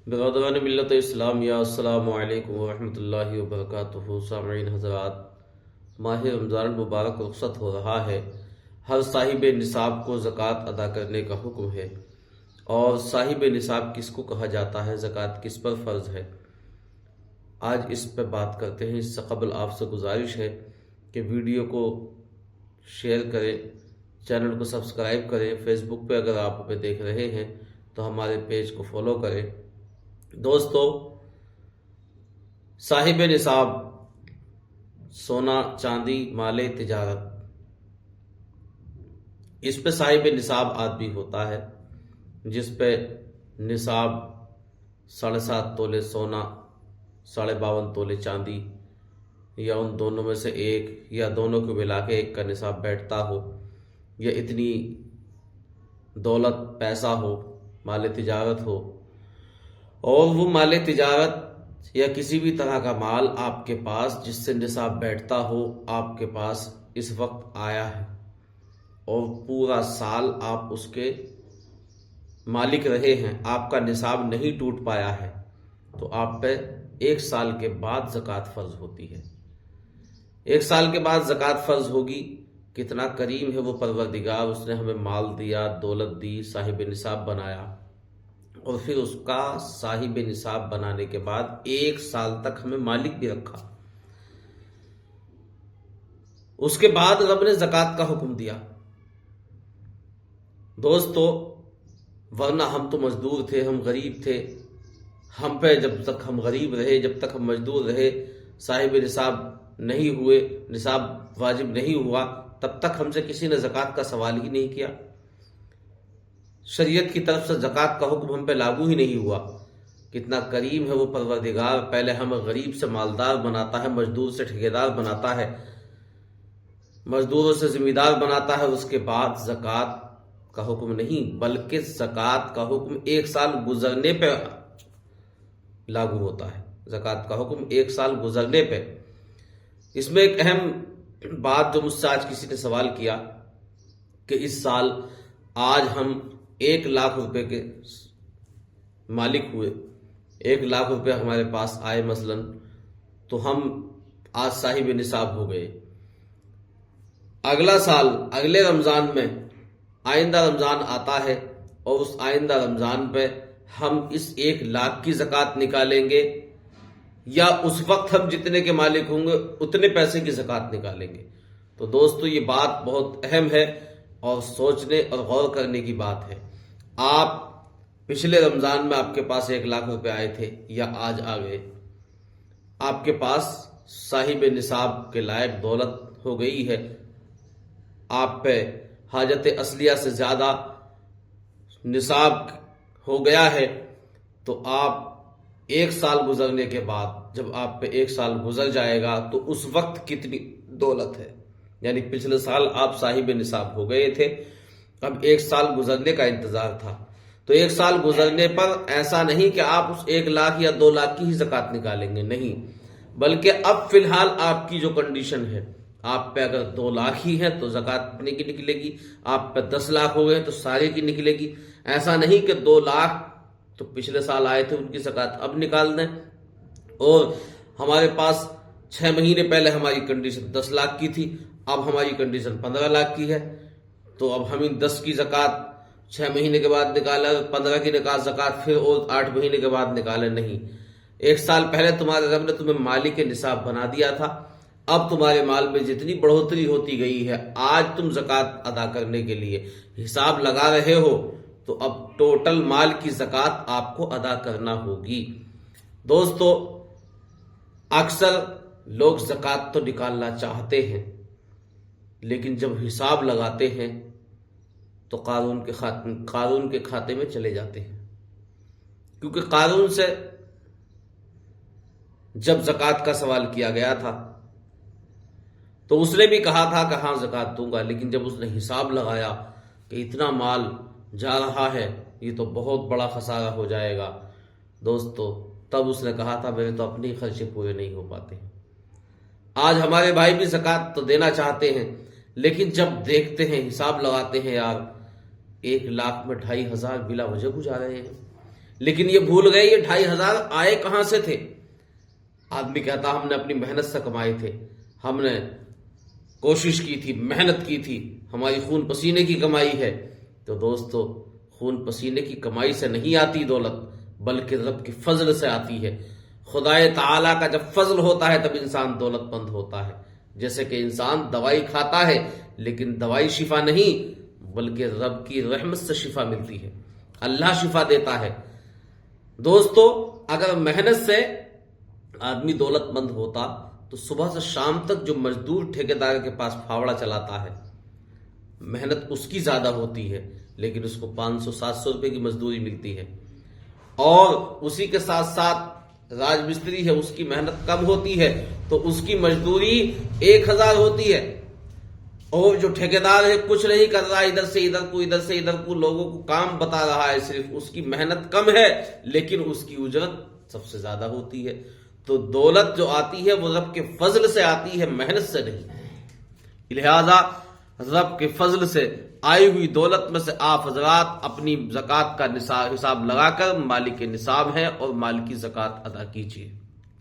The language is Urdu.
برادران ملت اسلامیہ، السلام علیکم ورحمۃ اللہ وبرکاتہ۔ سامعین حضرات، ماہ رمضان مبارک رخصت ہو رہا ہے۔ ہر صاحب نصاب کو زکوٰۃ ادا کرنے کا حکم ہے، اور صاحب نصاب کس کو کہا جاتا ہے، زکوٰۃ کس پر فرض ہے، آج اس پہ بات کرتے ہیں۔ اس سے قبل آپ سے گزارش ہے کہ ویڈیو کو شیئر کریں، چینل کو سبسکرائب کریں، فیس بک پہ اگر آپ ہمیں دیکھ رہے ہیں تو ہمارے پیج کو فالو کریں۔ دوستو، صاحب نصاب سونا چاندی مال تجارت، اس پہ صاحب نصاب آدمی ہوتا ہے جس پہ نصاب 7.5 تولے سونا، 52.5 تولے چاندی، یا ان دونوں میں سے ایک یا دونوں کو ملا کے ایک کا نصاب بیٹھتا ہو، یا اتنی دولت پیسہ ہو، مال تجارت ہو، اور وہ مال تجارت یا کسی بھی طرح کا مال آپ کے پاس جس سے نصاب بیٹھتا ہو آپ کے پاس اس وقت آیا ہے، اور پورا سال آپ اس کے مالک رہے ہیں، آپ کا نصاب نہیں ٹوٹ پایا ہے، تو آپ پہ 1 سال کے بعد زکوٰۃ فرض ہوتی ہے۔ 1 سال کے بعد زکوٰۃ فرض ہوگی۔ کتنا کریم ہے وہ پروردگار، اس نے ہمیں مال دیا، دولت دی، صاحب نصاب بنایا، اور پھر اس کا صاحب نصاب بنانے کے بعد 1 سال تک ہمیں مالک بھی رکھا۔ اس کے بعد رب نے زکوٰۃ کا حکم دیا۔ دوستو، ورنہ ہم تو مزدور تھے، ہم غریب تھے، ہم پہ جب تک ہم غریب رہے، جب تک ہم مزدور رہے، صاحب نصاب نہیں ہوئے، نصاب واجب نہیں ہوا، تب تک ہم سے کسی نے زکوٰۃ کا سوال ہی نہیں کیا۔ شریعت کی طرف سے زکوٰۃ کا حکم ہم پہ لاگو ہی نہیں ہوا۔ کتنا کریم ہے وہ پروردگار، پہلے ہمیں غریب سے مالدار بناتا ہے، مزدور سے ٹھیکیدار بناتا ہے، مزدوروں سے ذمہ دار بناتا ہے، اس کے بعد زکوٰۃ کا حکم نہیں بلکہ زکوٰۃ کا حکم 1 سال گزرنے پہ لاگو ہوتا ہے۔ زکوٰۃ کا حکم 1 سال گزرنے پہ۔ اس میں ایک اہم بات جو مجھ سے آج کسی نے سوال کیا کہ اس سال آج ہم 1 لاکھ روپے کے مالک ہوئے، 1 لاکھ روپے ہمارے پاس آئے مثلا، تو ہم آج صاحب نصاب ہو گئے۔ اگلا سال، اگلے رمضان میں آئندہ رمضان آتا ہے، اور اس آئندہ رمضان پہ ہم اس 1 لاکھ کی زکوٰۃ نکالیں گے، یا اس وقت ہم جتنے کے مالک ہوں گے اتنے پیسے کی زکوٰۃ نکالیں گے۔ تو دوستو، یہ بات بہت اہم ہے اور سوچنے اور غور کرنے کی بات ہے۔ آپ پچھلے رمضان میں آپ کے پاس 1 لاکھ روپے آئے تھے، یا آج آ گئے، آپ کے پاس صاحب نصاب کے لائق دولت ہو گئی ہے، آپ پہ حاجت اصلیہ سے زیادہ نصاب ہو گیا ہے، تو آپ 1 سال گزرنے کے بعد، جب آپ پہ 1 سال گزر جائے گا تو اس وقت کتنی دولت ہے، یعنی پچھلے سال آپ صاحب نصاب ہو گئے تھے، اب 1 سال گزرنے کا انتظار تھا، تو 1 سال گزرنے پر ایسا نہیں کہ آپ اس 1 لاکھ یا 2 لاکھ کی ہی زکوٰۃ نکالیں گے، نہیں، بلکہ اب فی الحال آپ کی جو کنڈیشن ہے، آپ پہ اگر 2 لاکھ ہی ہے تو زکوٰۃ اپنے کی نکلے گی، آپ پہ 10 لاکھ ہو گئے تو سارے کی نکلے گی۔ ایسا نہیں کہ 2 لاکھ تو پچھلے سال آئے تھے ان کی زکوٰۃ اب نکال دیں، اور ہمارے پاس 6 مہینے پہلے ہماری کنڈیشن 10 لاکھ کی تھی، اب ہماری کنڈیشن 15 لاکھ کی ہے، تو اب ہم 10 کی زکوٰۃ 6 مہینے کے بعد نکالیں، 15 کی زکوٰۃ پھر اور 8 مہینے کے بعد نکالیں، نہیں۔ 1 سال پہلے تمہارے رب نے تمہیں مالک نصاب بنا دیا تھا، اب تمہارے مال میں جتنی بڑھوتری ہوتی گئی ہے، آج تم زکوٰۃ ادا کرنے کے لیے حساب لگا رہے ہو، تو اب ٹوٹل مال کی زکوٰۃ آپ کو ادا کرنا ہوگی۔ دوستو، اکثر لوگ زکوٰۃ تو نکالنا چاہتے ہیں، لیکن جب حساب لگاتے ہیں تو قارون کے کھاتے میں چلے جاتے ہیں، کیونکہ قارون سے جب زکوٰۃ کا سوال کیا گیا تھا تو اس نے بھی کہا تھا کہ ہاں زکوٰۃ دوں گا، لیکن جب اس نے حساب لگایا کہ اتنا مال جا رہا ہے، یہ تو بہت بڑا خسارہ ہو جائے گا دوستو، تب اس نے کہا تھا میرے تو اپنے خرچے پورے نہیں ہو پاتے ہیں۔ آج ہمارے بھائی بھی زکوٰۃ تو دینا چاہتے ہیں، لیکن جب دیکھتے ہیں، حساب لگاتے ہیں، یار 1 لاکھ میں 2,500 بلا وجہ گزار رہے ہیں، لیکن یہ بھول گئے یہ 2500 آئے کہاں سے تھے؟ آدمی کہتا ہم نے اپنی محنت سے کمائے تھے، ہم نے کوشش کی تھی، محنت کی تھی، ہماری خون پسینے کی کمائی ہے۔ تو دوستو، خون پسینے کی کمائی سے نہیں آتی دولت، بلکہ رب کے فضل سے آتی ہے۔ خدائے تعالیٰ کا جب فضل ہوتا ہے تب انسان دولت مند ہوتا ہے۔ جیسے کہ انسان دوائی کھاتا ہے لیکن دوائی شفا نہیں، بلکہ رب کی رحمت سے شفا ملتی ہے، اللہ شفا دیتا ہے۔ دوستو، اگر محنت سے آدمی دولت مند ہوتا تو صبح سے شام تک جو مزدور ٹھیکیدار کے پاس پھاوڑا چلاتا ہے، محنت اس کی زیادہ ہوتی ہے لیکن اس کو 500-700 روپے کی مزدوری ملتی ہے، اور اسی کے ساتھ ساتھ راج مستری ہے، اس کی محنت کم ہوتی ہے تو اس کی مزدوری 1000 ہوتی ہے، اور جو ٹھیکیدار ہے کچھ نہیں کر رہا، ادھر سے ادھر کو لوگوں کو کام بتا رہا ہے، صرف اس کی محنت کم ہے لیکن اس کی اجرت سب سے زیادہ ہوتی ہے۔ تو دولت جو آتی ہے وہ رب کے فضل سے آتی ہے، محنت سے نہیں۔ لہذا رب کے فضل سے آئی ہوئی دولت میں سے آپ حضرات اپنی زکوٰۃ کا حساب لگا کر مالک نصاب ہیں اور مال کی زکوٰۃ ادا کیجیے۔